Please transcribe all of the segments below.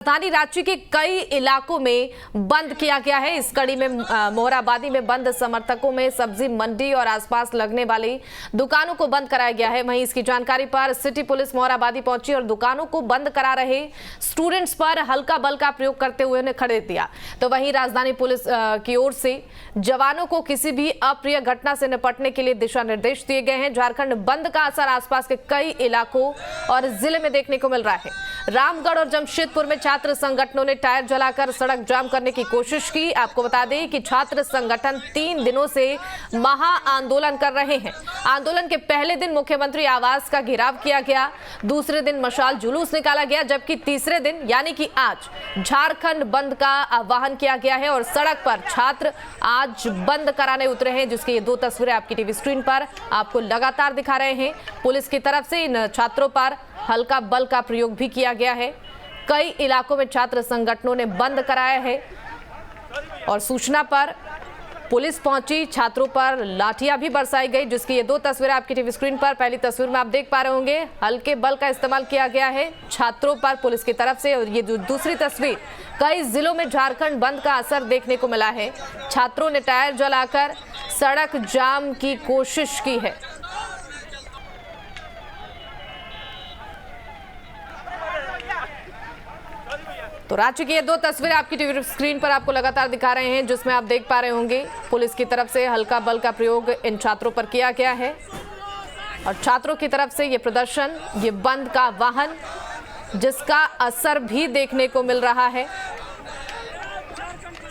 राजधानी रांची के कई इलाकों में बंद किया गया है। इस कड़ी में मोहराबादी में बंद समर्थकों में सब्जी मंडी और आसपास लगने वाली दुकानों को बंद कराया गया है। वहीं इसकी जानकारी पर सिटी पुलिस मोहराबादी पहुंची और दुकानों को बंद करा रहे स्टूडेंट्स पर हल्का बल का प्रयोग करते हुए उन्हें खड़े दिया। तो वहीं राजधानी पुलिस की ओर से जवानों को किसी भी अप्रिय घटना से निपटने के लिए दिशा निर्देश दिए गए हैं। झारखंड बंद का असर आसपास के कई इलाकों और जिले में देखने को मिल रहा है। रामगढ़ और जमशेदपुर में छात्र संगठनों ने टायर जलाकर सड़क जाम करने की कोशिश की। आपको बता दें कि छात्र संगठन 3 दिनों से महा आंदोलन कर रहे हैं। आंदोलन के पहले दिन मुख्यमंत्री आवास का घेराव किया गया, दूसरे दिन मशाल जुलूस निकाला गया, जबकि तीसरे दिन यानी कि आज झारखंड बंद का आह्वान किया गया है और सड़क पर छात्र आज बंद कराने उतरे हैं, जिसकी ये 2 तस्वीरें आपकी टीवी स्क्रीन पर आपको लगातार दिखा रहे हैं। पुलिस की तरफ से इन छात्रों पर हल्का बल का प्रयोग भी किया गया है। कई इलाकों में छात्र संगठनों ने बंद कराया है और सूचना पर पुलिस पहुंची, छात्रों पर लाठियां भी बरसाई गई, जिसकी ये 2 तस्वीरें आपकी टीवी स्क्रीन पर पहली तस्वीर में आप देख पा रहे होंगे। हल्के बल का इस्तेमाल किया गया है छात्रों पर पुलिस की तरफ से। और ये दूसरी तस्वीर, कई जिलों में झारखंड बंद का असर देखने को मिला है। छात्रों ने टायर जलाकर सड़क जाम की कोशिश की है। तो रांची की ये 2 तस्वीरें आपकी टीवी स्क्रीन पर आपको लगातार दिखा रहे हैं, जिसमें आप देख पा रहे होंगे पुलिस की तरफ से हल्का बल का प्रयोग इन छात्रों पर किया गया है और छात्रों की तरफ से ये प्रदर्शन, ये बंद का आह्वान, जिसका असर भी देखने को मिल रहा है।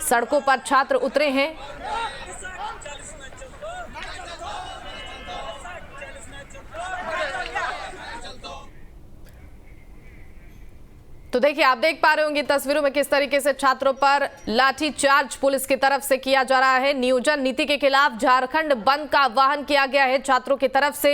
सड़कों पर छात्र उतरे हैं। तो देखिए, आप देख पा रहे होंगे तस्वीरों में किस तरीके से छात्रों पर लाठी चार्ज पुलिस की तरफ से किया जा रहा है। नियोजन नीति के खिलाफ झारखंड बंद का आह्वान किया गया है छात्रों की तरफ से।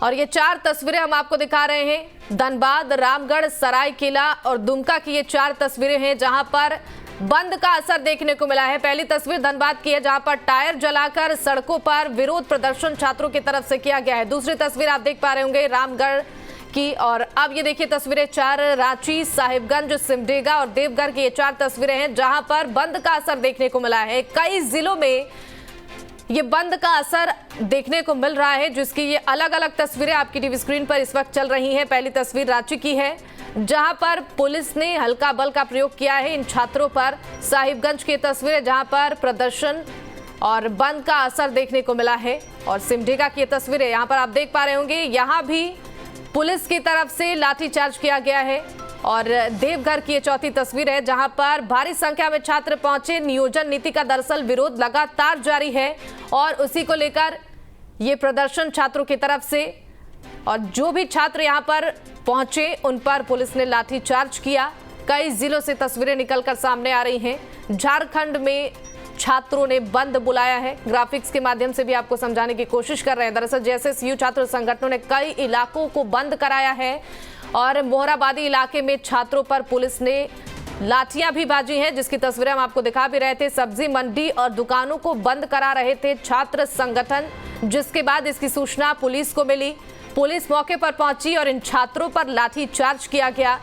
और ये 4 तस्वीरें हम आपको दिखा रहे हैं। धनबाद, रामगढ़, सरायकेला और दुमका की ये 4 तस्वीरें हैं जहां पर बंद का असर देखने को मिला है। पहली तस्वीर धनबाद की है, जहां पर टायर जलाकर सड़कों पर विरोध प्रदर्शन छात्रों की तरफ से किया गया है। दूसरी तस्वीर आप देख पा रहे होंगे रामगढ़ की। और अब ये देखिए तस्वीरें 4 रांची, साहिबगंज, सिमडेगा और देवघर की ये 4 तस्वीरें हैं जहां पर बंद का असर देखने को मिला है। कई जिलों में ये बंद का असर देखने को मिल रहा है, जिसकी ये अलग अलग तस्वीरें आपकी टीवी स्क्रीन पर इस वक्त चल रही हैं। पहली तस्वीर रांची की है, जहां पर पुलिस ने हल्का बल का प्रयोग किया है इन छात्रों पर। साहिबगंज की तस्वीरें जहां पर प्रदर्शन और बंद का असर देखने को मिला है। और सिमडेगा की तस्वीरें यहाँ पर आप देख पा रहे होंगे, यहाँ भी पुलिस की तरफ से लाठीचार्ज किया गया है। और देवघर की ये 4थी तस्वीर है, जहां पर भारी संख्या में छात्र पहुंचे। नियोजन नीति का दरअसल विरोध लगातार जारी है और उसी को लेकर ये प्रदर्शन छात्रों की तरफ से। और जो भी छात्र यहां पर पहुंचे उन पर पुलिस ने लाठीचार्ज किया। कई जिलों से तस्वीरें निकलकर सामने आ रही हैं। झारखंड में छात्रों ने बंद बुलाया है। ग्राफिक्स के माध्यम से भी आपको समझाने की कोशिश कर रहे हैं। दरअसल जेएसएसयू छात्र संगठनों ने कई इलाकों को बंद कराया है और मोहराबादी इलाके में छात्रों पर पुलिस ने लाठियां भी बाजी हैं, जिसकी तस्वीरें हम आपको दिखा भी रहे थे। सब्जी मंडी और दुकानों को बंद करा रहे थे छात्र संगठन, जिसके बाद इसकी सूचना पुलिस को मिली। पुलिस मौके पर पहुंची और इन छात्रों पर लाठीचार्ज किया गया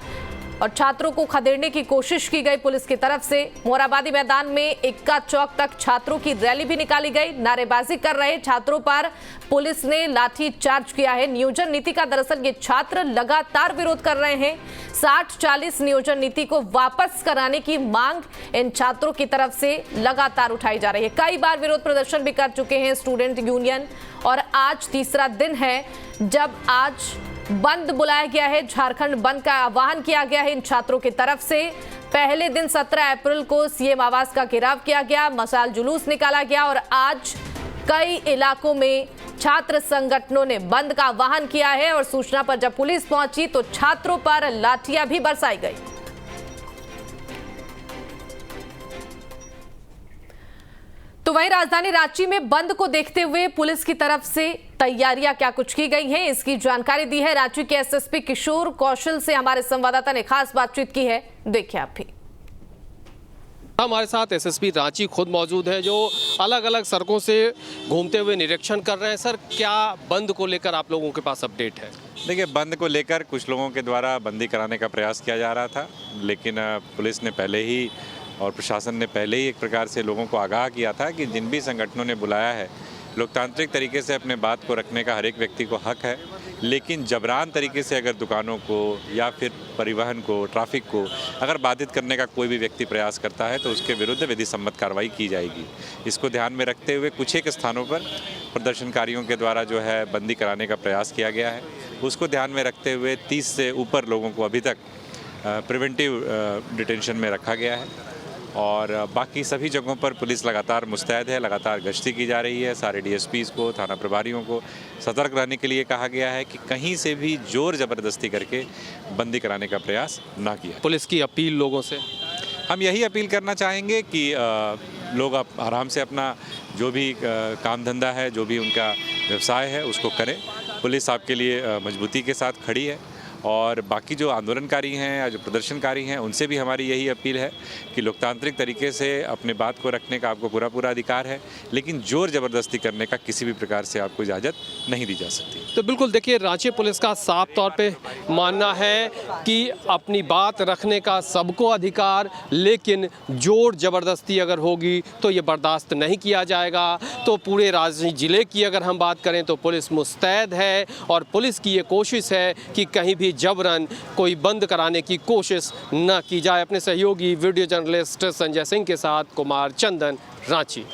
और छात्रों को खदेड़ने की कोशिश की गई पुलिस की तरफ से। मोहराबादी मैदान में इक्का चौक तक छात्रों की रैली भी निकाली गई। नारेबाजी कर रहे छात्रों पर पुलिस ने लाठी चार्ज किया है। नियोजन नीति का दरअसल ये छात्र लगातार विरोध कर रहे हैं। 60-40 नियोजन नीति को वापस कराने की मांग इन छात्रों की तरफ से लगातार उठाई जा रही है। कई बार विरोध प्रदर्शन भी कर चुके हैं स्टूडेंट यूनियन और आज तीसरा दिन है जब आज बंद बुलाया गया है। झारखंड बंद का आह्वान किया गया है इन छात्रों की तरफ से। पहले दिन 17 अप्रैल को सीएम आवास का घेराव किया गया, मशाल जुलूस निकाला गया और आज कई इलाकों में छात्र संगठनों ने बंद का आह्वान किया है। और सूचना पर जब पुलिस पहुंची तो छात्रों पर लाठियां भी बरसाई गई। तो वहीं राजधानी रांची में बंद को देखते हुए पुलिस की तरफ से तैयारियां क्या कुछ की गई हैं, इसकी जानकारी दी है रांची के एसएसपी किशोर कौशल से हमारे संवाददाता ने खास बातचीत की है। देखिए आप भी। हमारे साथ एसएसपी रांची खुद मौजूद हैं, जो अलग अलग सड़कों से घूमते हुए निरीक्षण कर रहे हैं। सर, क्या बंद को लेकर आप लोगों के पास अपडेट है? देखिए, बंद को लेकर कुछ लोगों के द्वारा बंदी कराने का प्रयास किया जा रहा था, लेकिन पुलिस ने पहले ही और प्रशासन ने पहले ही एक प्रकार से लोगों को आगाह किया था कि जिन भी संगठनों ने बुलाया है, लोकतांत्रिक तरीके से अपने बात को रखने का हर एक व्यक्ति को हक है, लेकिन जबरान तरीके से अगर दुकानों को या फिर परिवहन को, ट्रैफिक को अगर बाधित करने का कोई भी व्यक्ति प्रयास करता है तो उसके विरुद्ध विधि सम्मत कार्रवाई की जाएगी। इसको ध्यान में रखते हुए कुछ एक स्थानों पर प्रदर्शनकारियों के द्वारा जो है बंदी कराने का प्रयास किया गया है। उसको ध्यान में रखते हुए 30 से ऊपर लोगों को अभी तक प्रिवेंटिव डिटेंशन में रखा गया है और बाकी सभी जगहों पर पुलिस लगातार मुस्तैद है, लगातार गश्ती की जा रही है। सारे डीएसपीज़ को, थाना प्रभारियों को सतर्क रहने के लिए कहा गया है कि कहीं से भी जोर ज़बरदस्ती करके बंदी कराने का प्रयास ना किया। पुलिस की अपील लोगों से, हम यही अपील करना चाहेंगे कि लोग आराम से अपना जो भी काम धंधा है, जो भी उनका व्यवसाय है उसको करें। पुलिस आपके लिए मजबूती के साथ खड़ी है और बाकी जो आंदोलनकारी हैं या जो प्रदर्शनकारी हैं उनसे भी हमारी यही अपील है कि लोकतांत्रिक तरीके से अपने बात को रखने का आपको पूरा अधिकार है, लेकिन जोर ज़बरदस्ती करने का किसी भी प्रकार से आपको इजाज़त नहीं दी जा सकती। तो बिल्कुल देखिए, रांची पुलिस का साफ तौर पे मानना है कि अपनी बात रखने का सबको अधिकार, लेकिन जोर ज़बरदस्ती अगर होगी तो ये बर्दाश्त नहीं किया जाएगा। तो पूरे राजधानी ज़िले की अगर हम बात करें तो पुलिस मुस्तैद है और पुलिस की ये कोशिश है कि कहीं भी जबरन कोई बंद कराने की कोशिश न की जाए। अपने सहयोगी वीडियो जर्नलिस्ट संजय सिंह के साथ कुमार चंदन, रांची।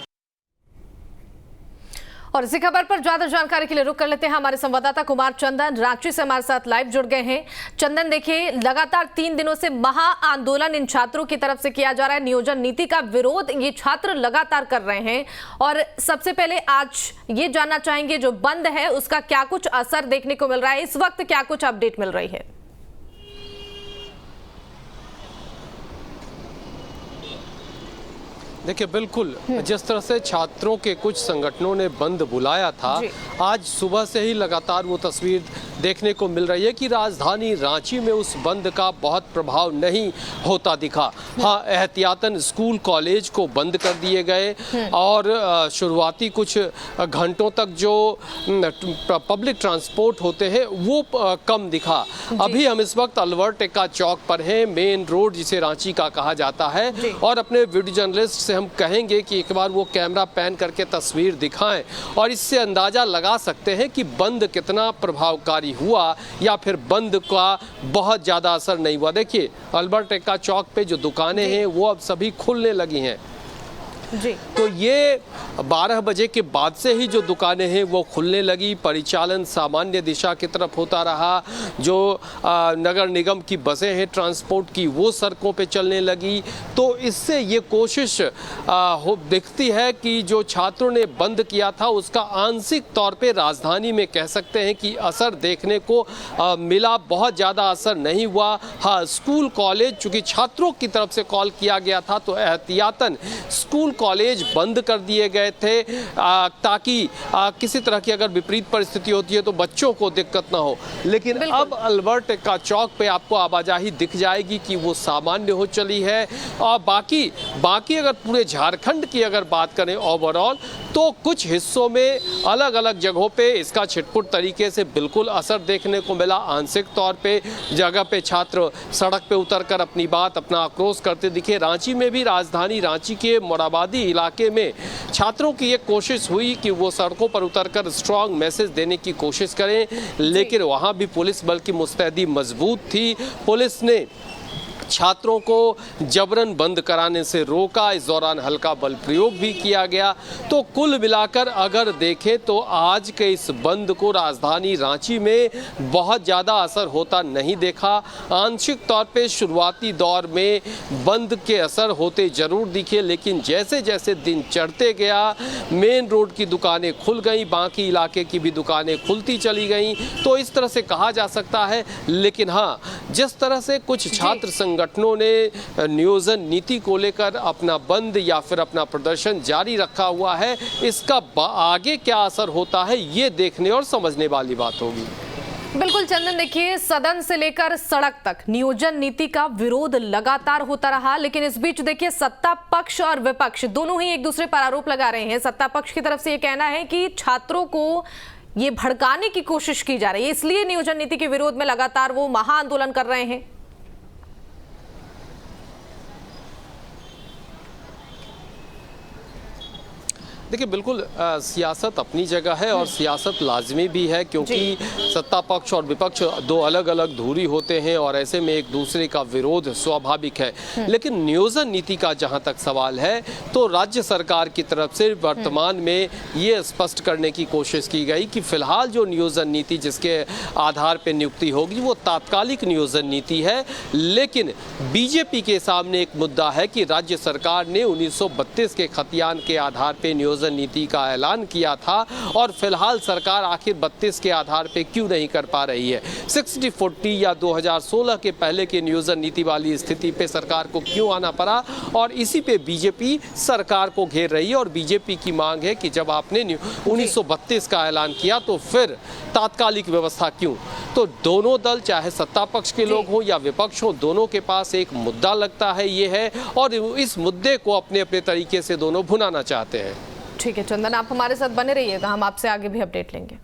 और इसी खबर पर ज्यादा जानकारी के लिए रुक कर लेते हैं हमारे संवाददाता कुमार चंदन, रांची से हमारे साथ लाइव जुड़ गए हैं। चंदन, देखिए, लगातार 3 दिनों से महा आंदोलन इन छात्रों की तरफ से किया जा रहा है। नियोजन नीति का विरोध ये छात्र लगातार कर रहे हैं और सबसे पहले आज ये जानना चाहेंगे, जो बंद है उसका क्या कुछ असर देखने को मिल रहा है, इस वक्त क्या कुछ अपडेट मिल रही है? देखिए, बिल्कुल जिस तरह से छात्रों के कुछ संगठनों ने बंद बुलाया था, आज सुबह से ही लगातार वो तस्वीर देखने को मिल रही है कि राजधानी रांची में उस बंद का बहुत प्रभाव नहीं होता दिखा। हाँ, एहतियातन स्कूल कॉलेज को बंद कर दिए गए और शुरुआती कुछ घंटों तक जो पब्लिक ट्रांसपोर्ट होते हैं वो कम दिखा। अभी हम इस वक्त अलवर टेक्का चौक पर हैं, मेन रोड जिसे रांची का कहा जाता है, और अपने वीडियो जर्नलिस्ट से हम कहेंगे कि एक बार वो कैमरा पैन करके तस्वीर दिखाएं और इससे अंदाजा लगा सकते हैं कि बंद कितना प्रभावकारी हुआ या फिर बंद का बहुत ज़्यादा असर नहीं हुआ। देखिए, अलवर टेक्का चौक पे जो दुकानें हैं वो अब सभी खुलने लगी हैं जी। तो ये 12 बजे के बाद से ही जो दुकानें हैं वो खुलने लगी। परिचालन सामान्य दिशा की तरफ होता रहा। जो नगर निगम की बसें हैं ट्रांसपोर्ट की, वो सड़कों पे चलने लगी। तो इससे ये कोशिश दिखती है कि जो छात्रों ने बंद किया था उसका आंशिक तौर पे राजधानी में कह सकते हैं कि असर देखने को मिला। बहुत ज़्यादा असर नहीं हुआ। हाँ, स्कूल कॉलेज, चूँकि छात्रों की तरफ से कॉल किया गया था तो एहतियातन स्कूल कॉलेज बंद कर दिए गए थे ताकि किसी तरह की अगर विपरीत परिस्थिति होती है तो बच्चों को दिक्कत ना हो। लेकिन अब अलवर टेक्का चौक पे आपको आवाजाही दिख जाएगी कि वो सामान्य हो चली है। और बाकी अगर पूरे झारखंड की अगर बात करें ओवरऑल, तो कुछ हिस्सों में अलग अलग जगहों पे इसका छिटपुट तरीके से बिल्कुल असर देखने को मिला। आंशिक तौर पे जगह पे छात्र सड़क पे उतरकर अपनी बात, अपना आक्रोश करते दिखे। रांची में भी, राजधानी रांची के मोराबादी इलाके में छात्रों की एक कोशिश हुई कि वो सड़कों पर उतरकर स्ट्रांग मैसेज देने की कोशिश करें, लेकिन वहां भी पुलिस बल की मुस्तैदी मजबूत थी। पुलिस ने छात्रों को जबरन बंद कराने से रोका। इस दौरान हल्का बल प्रयोग भी किया गया। तो कुल मिलाकर अगर देखें तो आज के इस बंद को राजधानी रांची में बहुत ज़्यादा असर होता नहीं देखा। आंशिक तौर पे शुरुआती दौर में बंद के असर होते जरूर दिखे, लेकिन जैसे जैसे दिन चढ़ते गया मेन रोड की दुकानें खुल गई, बाकी इलाके की भी दुकानें खुलती चली गई। तो इस तरह से कहा जा सकता है। लेकिन हाँ, जिस तरह से कुछ छात्र संगठनों ने नियोजन नीति को लेकर अपना बंद या फिर अपना प्रदर्शन जारी रखा हुआ है, इसका आगे क्या असर होता है ये देखने और समझने वाली बात होगी। बिल्कुल चंदन, देखिए, सदन से लेकर सड़क तक नियोजन नीति का विरोध लगातार होता रहा, लेकिन इस बीच देखिए सत्ता पक्ष और विपक्ष दोनों ही एक दूसरे पर आरोप लगा रहे हैं। सत्ता पक्ष की तरफ से ये कहना है कि छात्रों को ये भड़काने की कोशिश की जा रही है, इसलिए नियोजन नीति के विरोध में लगातार वो महाआंदोलन कर रहे हैं। देखिए बिल्कुल सियासत अपनी जगह है और सियासत लाजमी भी है, क्योंकि सत्ता पक्ष और विपक्ष दो अलग अलग धुरी होते हैं और ऐसे में एक दूसरे का विरोध स्वाभाविक है। लेकिन नियोजन नीति का जहां तक सवाल है तो राज्य सरकार की तरफ से वर्तमान में ये स्पष्ट करने की कोशिश की गई कि फिलहाल जो नियोजन नीति जिसके आधार पर नियुक्ति होगी वो तात्कालिक नियोजन नीति है। लेकिन बीजेपी के सामने एक मुद्दा है कि राज्य सरकार ने 1932 के खतियान के आधार पर नियोजन नीति का ऐलान किया था और फिलहाल सरकार आखिर 32 के आधार पे क्यों नहीं कर पा रही है। 60-40 या 2016 के पहले के नियोजन नीति वाली स्थिति पे सरकार को क्यों आना पड़ा, और इसी पे बीजेपी सरकार को घेर रही है। और बीजेपी की मांग है कि जब आपने 1932 का ऐलान किया तो फिर तात्कालिक व्यवस्था क्यों। तो दोनों दल, चाहे सत्ता पक्ष के लोग हों या विपक्ष हों, दोनों के पास एक मुद्दा लगता है ये है, और इस मुद्दे को अपने अपने तरीके से दोनों भुनाना चाहते हैं। ठीक है चंदन, आप हमारे साथ बने रहिएगा, हम आपसे आगे भी अपडेट लेंगे।